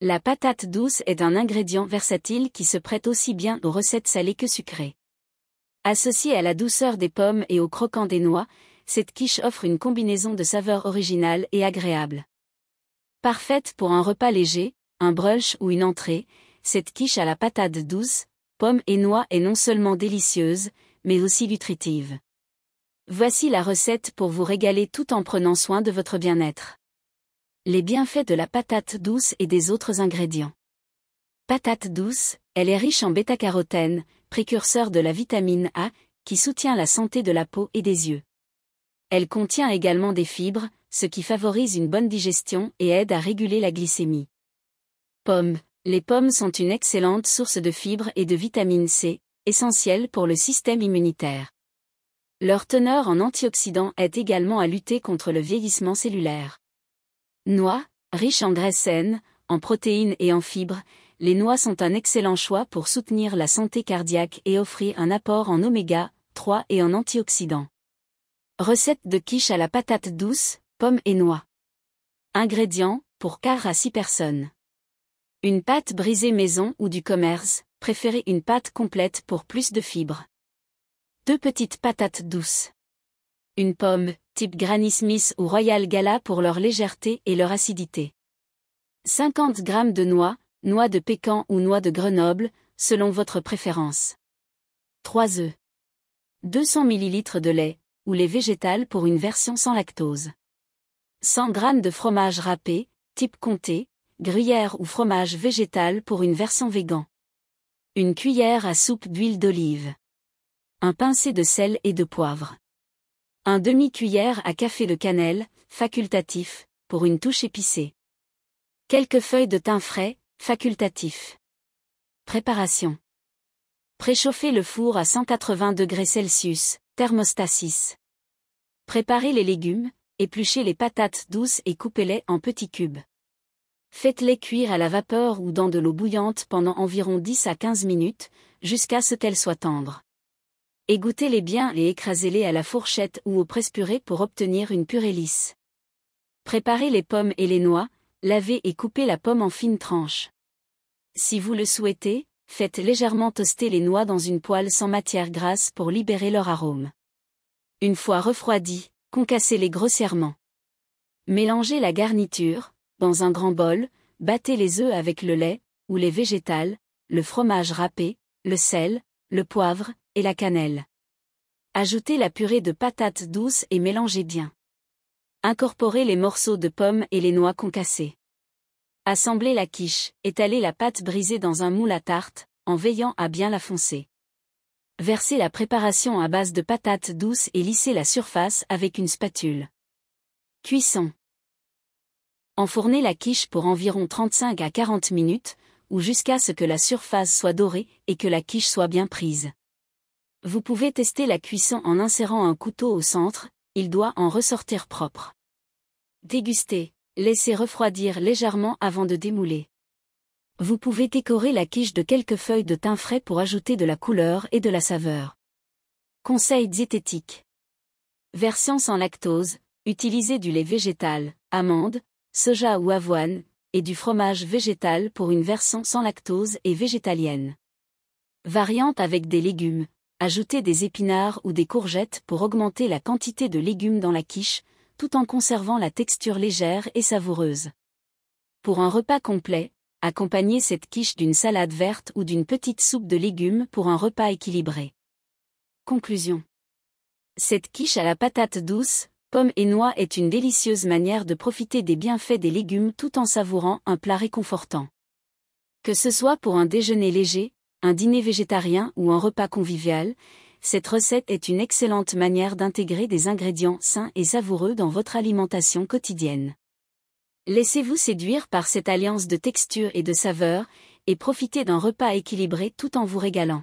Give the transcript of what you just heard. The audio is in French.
La patate douce est un ingrédient versatile qui se prête aussi bien aux recettes salées que sucrées. Associée à la douceur des pommes et au croquant des noix, cette quiche offre une combinaison de saveurs originales et agréables. Parfaite pour un repas léger, un brunch ou une entrée, cette quiche à la patate douce, pommes et noix est non seulement délicieuse, mais aussi nutritive. Voici la recette pour vous régaler tout en prenant soin de votre bien-être. Les bienfaits de la patate douce et des autres ingrédients. Patate douce, elle est riche en bêta-carotène, précurseur de la vitamine A, qui soutient la santé de la peau et des yeux. Elle contient également des fibres, ce qui favorise une bonne digestion et aide à réguler la glycémie. Pommes. Les pommes sont une excellente source de fibres et de vitamine C, essentielle pour le système immunitaire. Leur teneur en antioxydants aide également à lutter contre le vieillissement cellulaire. Noix, riches en graisses saines, en protéines et en fibres, les noix sont un excellent choix pour soutenir la santé cardiaque et offrir un apport en oméga 3 et en antioxydants. Recette de quiche à la patate douce, pommes et noix. Ingrédients, pour 4 à 6 personnes. Une pâte brisée maison ou du commerce, préférez une pâte complète pour plus de fibres. 2 petites patates douces. Une pomme, type Granny Smith ou Royal Gala pour leur légèreté et leur acidité. 50 g de noix, noix de pécan ou noix de Grenoble, selon votre préférence. 3 œufs. 200 ml de lait, ou lait végétal pour une version sans lactose. 100 g de fromage râpé, type comté, gruyère ou fromage végétal pour une version végan. Une cuillère à soupe d'huile d'olive. Un pincé de sel et de poivre. Un demi-cuillère à café de cannelle, facultatif, pour une touche épicée. Quelques feuilles de thym frais, facultatif. Préparation. Préchauffez le four à 180 degrés Celsius, thermostat 6. Préparez les légumes, épluchez les patates douces et coupez-les en petits cubes. Faites-les cuire à la vapeur ou dans de l'eau bouillante pendant environ 10 à 15 minutes, jusqu'à ce qu'elles soient tendres. Égouttez-les bien et écrasez-les à la fourchette ou au presse-purée pour obtenir une purée lisse. Préparez les pommes et les noix, lavez et coupez la pomme en fines tranches. Si vous le souhaitez, faites légèrement toaster les noix dans une poêle sans matière grasse pour libérer leur arôme. Une fois refroidis, concassez-les grossièrement. Mélangez la garniture, dans un grand bol, battez les œufs avec le lait, ou les végétales, le fromage râpé, le sel, le poivre, et la cannelle. Ajoutez la purée de patates douces et mélangez bien. Incorporez les morceaux de pommes et les noix concassées. Assemblez la quiche, étalez la pâte brisée dans un moule à tarte, en veillant à bien la foncer. Versez la préparation à base de patates douces et lissez la surface avec une spatule. Cuisson. Enfournez la quiche pour environ 35 à 40 minutes, ou jusqu'à ce que la surface soit dorée et que la quiche soit bien prise. Vous pouvez tester la cuisson en insérant un couteau au centre, il doit en ressortir propre. Dégustez, laissez refroidir légèrement avant de démouler. Vous pouvez décorer la quiche de quelques feuilles de thym frais pour ajouter de la couleur et de la saveur. Conseils diététiques. Version sans lactose, utilisez du lait végétal, amandes, soja ou avoine, et du fromage végétal pour une version sans lactose et végétalienne. Variante avec des légumes. Ajoutez des épinards ou des courgettes pour augmenter la quantité de légumes dans la quiche, tout en conservant la texture légère et savoureuse. Pour un repas complet, accompagnez cette quiche d'une salade verte ou d'une petite soupe de légumes pour un repas équilibré. Conclusion. Cette quiche à la patate douce, pommes et noix est une délicieuse manière de profiter des bienfaits des légumes tout en savourant un plat réconfortant. Que ce soit pour un déjeuner léger, un dîner végétarien ou un repas convivial, cette recette est une excellente manière d'intégrer des ingrédients sains et savoureux dans votre alimentation quotidienne. Laissez-vous séduire par cette alliance de texture et de saveur, et profitez d'un repas équilibré tout en vous régalant.